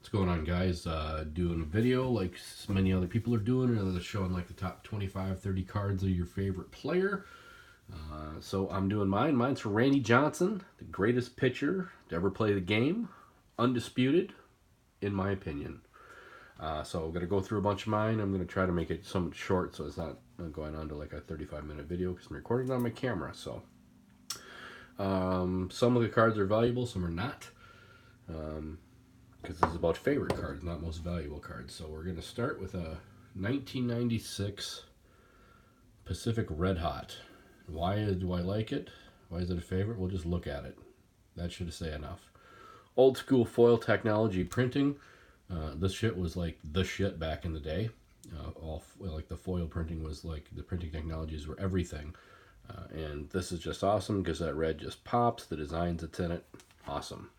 What's going on, guys? Doing a video like many other people are doing, and showing like the top 25, 30 cards of your favorite player. So I'm doing mine. Mine's for Randy Johnson, the greatest pitcher to ever play the game, undisputed, in my opinion. So I'm gonna go through a bunch of mine. I'm gonna try to make it somewhat short, so it's not going on to like a 35-minute video because I'm recording on my camera. So some of the cards are valuable, some are not. Because this is about favorite cards, not most valuable cards. So we're going to start with a 1996 Pacific Red Hot. Why do I like it? Why is it a favorite? We'll just look at it. That should say enough. Old school foil technology printing. This shit was like the shit back in the day. Like the foil printing was like the printing technologies were everything. And this is just awesome because that red just pops. The designs that's in it, awesome.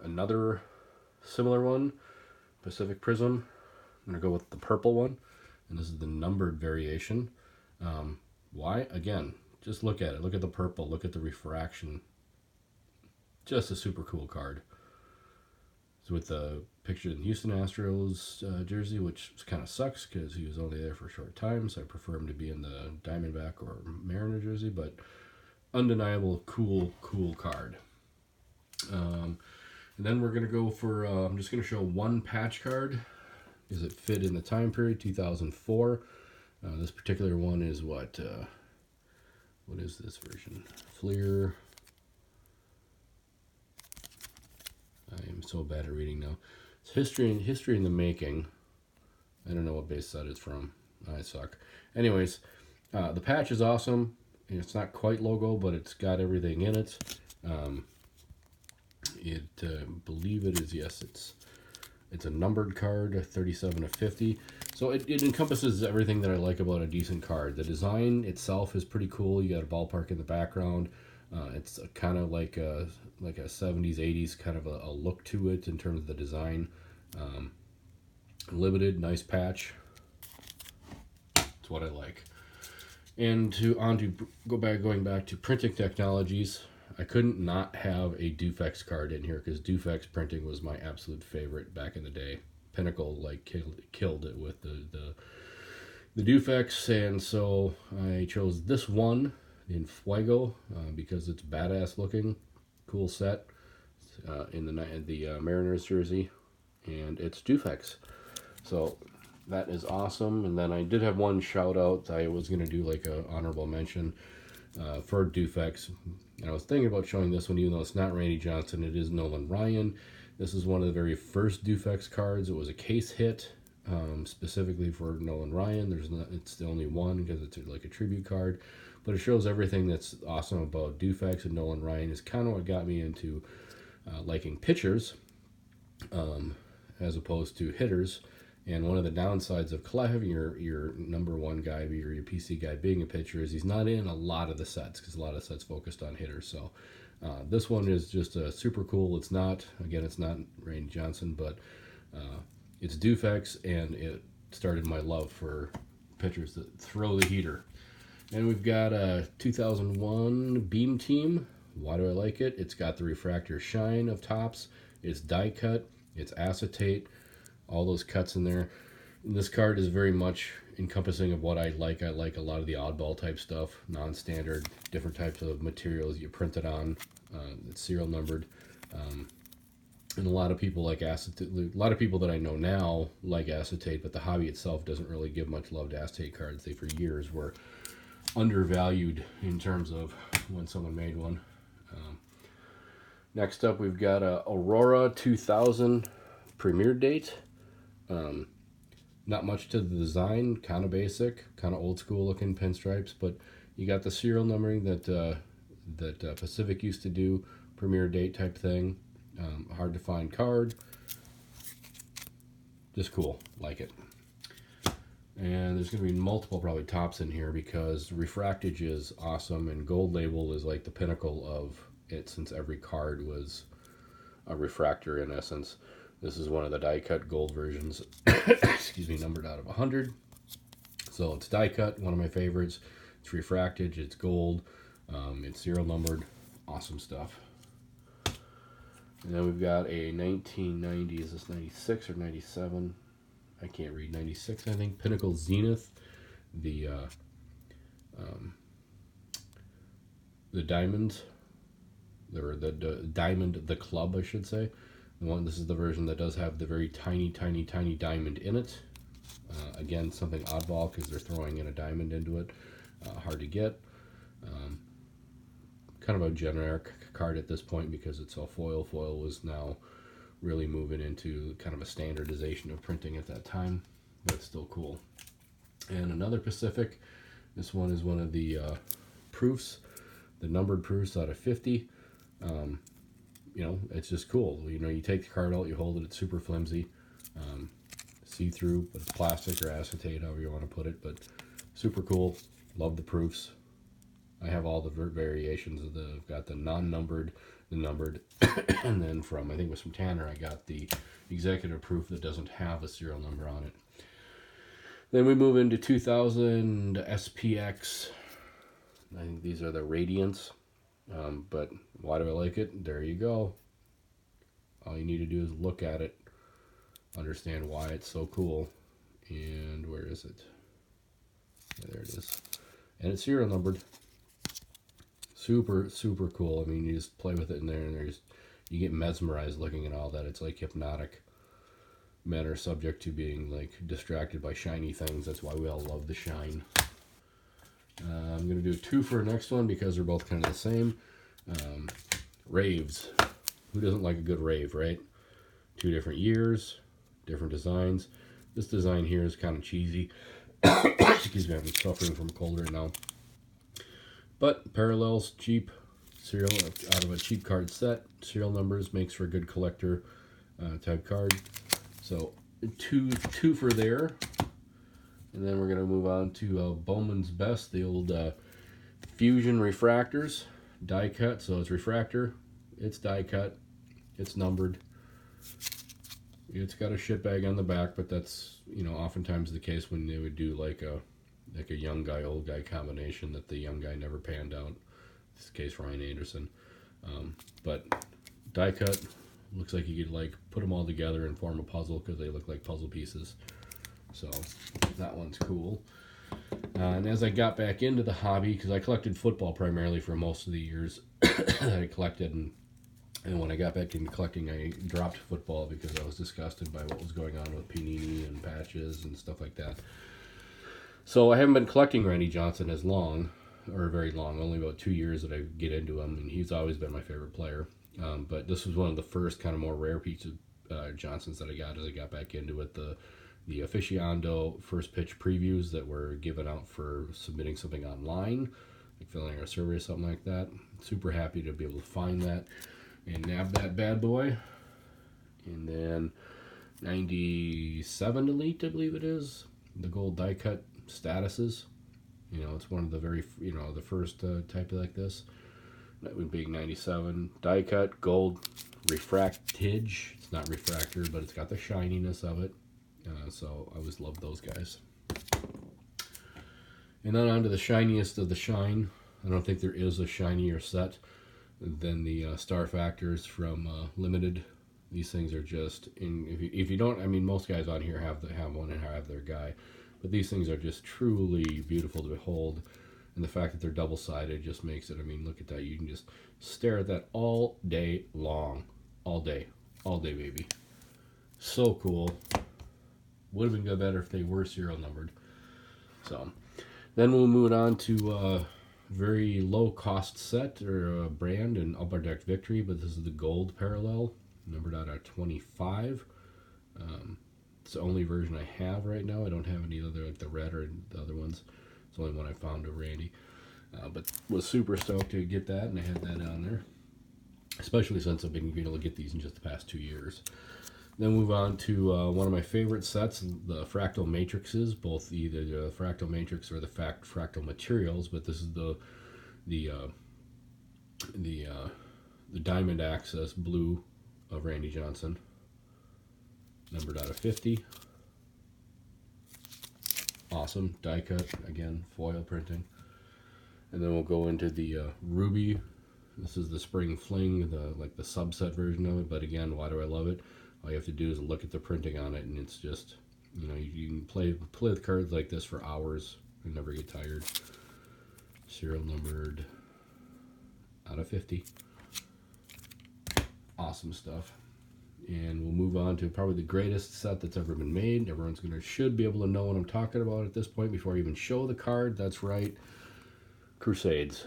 Another similar one, Pacific Prism. I'm going to go with the purple one, and this is the numbered variation. Why? Again, just look at it. Look at the purple. Look at the refraction. Just a super cool card. It's with the picture in Houston Astros jersey, which kind of sucks because he was only there for a short time, so I prefer him to be in the Diamondback or Mariner jersey, but undeniable cool card. And then we're going to go for, I'm just going to show one patch card. Does it fit in the time period, 2004? This particular one is what is this version? Fleer. I am so bad at reading now. It's history in the making. I don't know what base set it's from. I suck. Anyways, the patch is awesome. It's not quite logo, but it's got everything in it. Believe it is, yes, it's a numbered card, 37 of 50. So it encompasses everything that I like about a decent card. The design itself is pretty cool. You got a ballpark in the background. It's kind of like a 70s, 80s kind of a look to it in terms of the design. Limited, nice patch. It's what I like. And going back to printing technologies, I couldn't not have a Dufex card in here because Dufex printing was my absolute favorite back in the day. Pinnacle killed it with the Dufex, and so I chose this one in Fuego because it's badass looking, cool set in the Mariners jersey, and it's Dufex. So that is awesome. And then I did have one shout out. I was gonna do like a honorable mention for Dufex. And I was thinking about showing this one, even though it's not Randy Johnson, it is Nolan Ryan. This is one of the very first Dufex cards. It was a case hit specifically for Nolan Ryan. It's the only one because it's like a tribute card, but it shows everything that's awesome about Dufex, and Nolan Ryan is kind of what got me into liking pitchers as opposed to hitters. And one of the downsides of having your number one guy, your PC guy being a pitcher, is he's not in a lot of the sets because a lot of sets focused on hitters. So this one is just super cool. It's not Randy Johnson, but it's Dufex, and it started my love for pitchers that throw the heater. And we've got a 2001 Beam Team. Why do I like it? It's got the refractor shine of tops. It's die cut. It's acetate. All those cuts in there. And this card is very much encompassing of what I like. I like a lot of the oddball type stuff, non-standard, different types of materials you print it on. It's serial numbered. And a lot of people like acetate. A lot of people that I know now like acetate, but the hobby itself doesn't really give much love to acetate cards. They, for years, were undervalued in terms of when someone made one. Next up, we've got a Aurora 2000 premiere date. Not much to the design, kind of basic, kind of old school looking pinstripes, but you got the serial numbering that Pacific used to do, premiere date type thing. Hard to find card. Just cool, like it. And there's going to be multiple probably tops in here because refractage is awesome, and gold label is like the pinnacle of it, since every card was a refractor in essence. This is one of the die cut gold versions. Excuse me, numbered out of 100. So it's die cut, one of my favorites. It's refractage, it's gold, it's serial numbered. Awesome stuff. And then we've got a 1990, is this 96 or 97? I can't read, 96 I think. Pinnacle Zenith, the diamonds, or the diamond, the club I should say. This is the version that does have the very tiny diamond in it. Again, something oddball because they're throwing in a diamond into it. Hard to get. Kind of a generic card at this point because it's all foil. Foil was now really moving into kind of a standardization of printing at that time, but it's still cool. And another Pacific. This one is one of the proofs, the numbered proofs out of 50. You know, it's just cool. You know, you take the card out, you hold it, it's super flimsy, see-through, but it's plastic or acetate, however you want to put it, but super cool. Love the proofs. I have all the variations of I've got the non-numbered, the numbered, and then from, I think it was from Tanner, I got the executive proof that doesn't have a serial number on it. Then we move into 2000 SPX. I think these are the Radiants, but why do I like it? There you go. All you need to do is look at it, understand why it's so cool. And where is it? Yeah, there it is. And it's serial numbered. Super cool. I mean, you just play with it in there, and you get mesmerized looking at all that. It's like hypnotic. Men are subject to being like distracted by shiny things. That's why we all love the shine. I'm going to do 2 for the next one because they're both kind of the same. Raves. Who doesn't like a good rave, right? 2 different years, different designs. This design here is kind of cheesy. Excuse me, I've been suffering from a cold right now. But parallels, cheap, serial out of a cheap card set. Serial numbers makes for a good collector type card. So two for there. And then we're going to move on to Bowman's Best, the old Fusion refractors, die cut. So it's refractor, it's die cut, it's numbered. It's got a shit bag on the back, but that's, you know, oftentimes the case when they would do like a young guy, old guy combination that the young guy never panned out. This case, Ryan Anderson. But die cut, looks like you could like put them all together and form a puzzle because they look like puzzle pieces. So that one's cool. And as I got back into the hobby, because I collected football primarily for most of the years that I collected, and when I got back into collecting, I dropped football because I was disgusted by what was going on with Panini and patches and stuff like that. So I haven't been collecting Randy Johnson as long, or very long, only about 2 years that I get into him, and he's always been my favorite player. But this was one of the first kind of more rare pieces Johnsons that I got as I got back into it. The aficionado first pitch previews that were given out for submitting something online, like filling out a survey or something like that. Super happy to be able to find that and nab that bad boy. And then 97 Elite, I believe it is, the gold die cut statuses. You know, it's one of the very, you know, the first type like this. That would be 97 die cut gold refractage. It's not refractor, but it's got the shininess of it. So I always loved those guys. And then on to the shiniest of the shine. I don't think there is a shinier set than the Star Factors from Limited. These things are just, if you don't, I mean, most guys on here have one and have their guy, but these things are just truly beautiful to behold. And the fact that they're double-sided just makes it, I mean, look at that. You can just stare at that all day long. All day, baby. So cool. Would have been better if they were serial numbered. So then we'll move on to a very low cost set or a brand in Upper Deck Victory, but this is the gold parallel, numbered out at 25. It's the only version I have right now. I don't have any other, like the red or the other ones. It's the only one I found of Randy. But was super stoked to get that, and I had that on there. Especially since I've been able to get these in just the past 2 years. Then move on to one of my favorite sets, the Fractal Matrixes, both either the Fractal Matrix or the Fractal Materials, but this is the Diamond Access Blue of Randy Johnson, numbered out of 50. Awesome die cut, again, foil printing. And then we'll go into the Ruby This is the Spring Fling, the subset version of it. But again, why do I love it? All you have to do is look at the printing on it, and it's just, you can play with cards like this for hours and never get tired. Serial numbered out of 50. Awesome stuff. And we'll move on to probably the greatest set that's ever been made. Everyone's should be able to know what I'm talking about at this point before I even show the card. That's right, Crusades.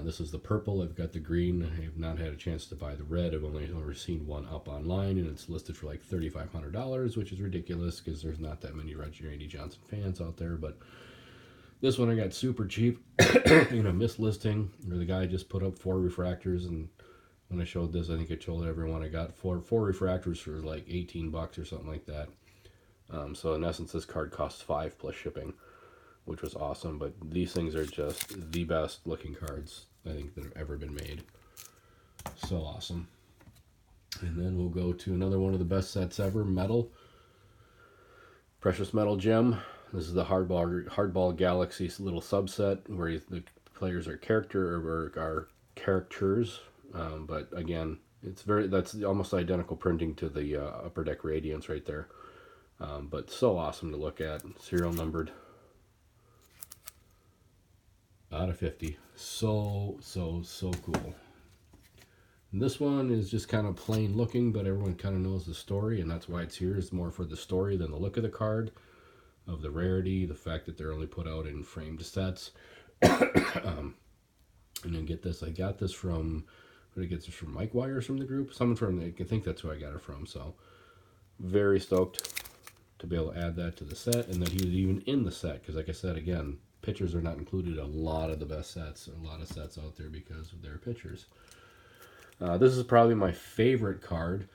This is the purple. I've got the green. I have not had a chance to buy the red. I've only ever seen one up online, and it's listed for like $3,500, which is ridiculous because there's not that many Randy Johnson fans out there. But this one I got super cheap. Mislisting, where the guy just put up 4 refractors, and when I showed this, I think I told everyone I got four refractors for like $18 or something like that. So in essence, this card costs $5 plus shipping, which was awesome. But these things are just the best looking cards I think that have ever been made. So awesome. And then we'll go to another one of the best sets ever, Metal. Precious Metal Gem. This is the Hardball Galaxy little subset where the players are characters. But again, that's almost identical printing to the Upper Deck Radiance right there. But so awesome to look at. Serial numbered out of 50. So cool. And this one is just kind of plain looking, but everyone kind of knows the story, and that's why it's here. It's more for the story than the look of the card, of the rarity, the fact that they're only put out in framed sets. And then get this. I got this from... Who did I get this from? Mike Wires from the group? Someone from... I think that's who I got it from. So, very stoked to be able to add that to the set. And that he was even in the set. Because like I said, again, pictures are not included in a lot of the best sets. A lot of sets out there because of their pictures. This is probably my favorite card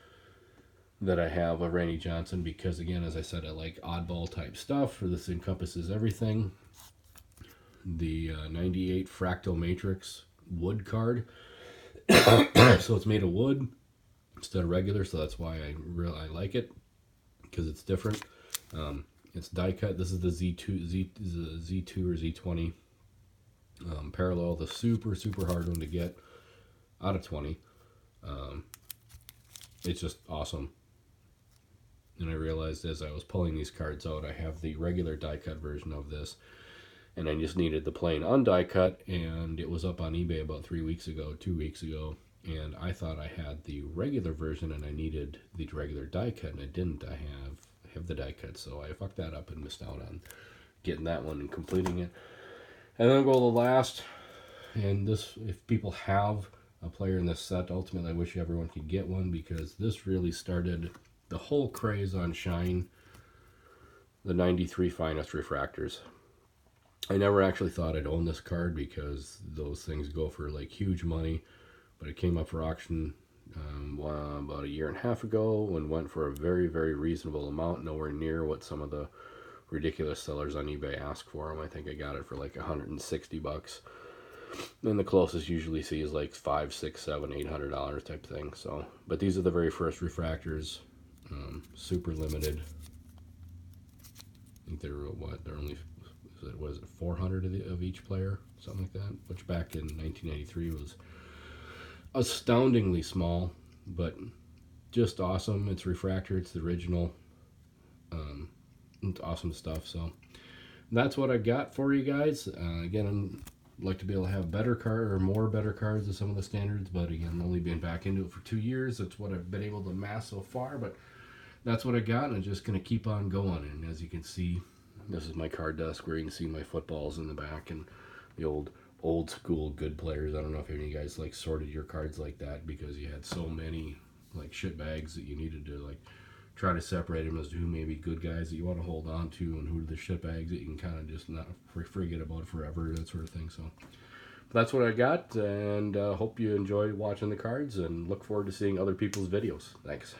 that I have of Randy Johnson. Because, again, as I said, I like oddball type stuff. This encompasses everything. The 98 Fractal Matrix wood card. So it's made of wood instead of regular, so that's why I like it, because it's different. It's die cut. This is the Z2 or Z20 parallel, the super hard one to get out of 20. It's just awesome. And I realized as I was pulling these cards out, I have the regular die cut version of this, and I just needed the plain undie cut, and it was up on eBay about 2 weeks ago, and I thought I had the regular version and I needed the regular die cut, and I didn't. I have the die cut, so I fucked that up and missed out on getting that one and completing it. And then I'll go to the last, and this, if people have a player in this set, ultimately I wish everyone could get one, because this really started the whole craze on Shine, the 93 Finest Refractors. I never actually thought I'd own this card because those things go for like huge money, but it came up for auction about 1.5 years ago and went for a very reasonable amount, nowhere near what some of the ridiculous sellers on eBay ask for them. I think I got it for like $160, and the closest usually see is like $500, $600, $700, $800 type thing. So, but these are the very first refractors, super limited. I think they were they're only, was it 400 of each player, something like that, which back in 1983 was astoundingly small, but just awesome. It's refractor, it's the original. It's awesome stuff. So that's what I got for you guys. Again, I'd like to be able to have more better cards than some of the standards, but again, only been back into it for 2 years. That's what I've been able to amass so far, but that's what I got, and I'm just going to keep on going. And as you can see, this is my card desk where you can see my footballs in the back and the old school good players. I don't know if any of you guys like sorted your cards like that, because you had so many like shit bags that you needed to like try to separate them as to who may be good guys that you want to hold on to and who are the shit bags that you can kind of just not forget about forever, that sort of thing. So that's what I got, and hope you enjoyed watching the cards and look forward to seeing other people's videos. Thanks.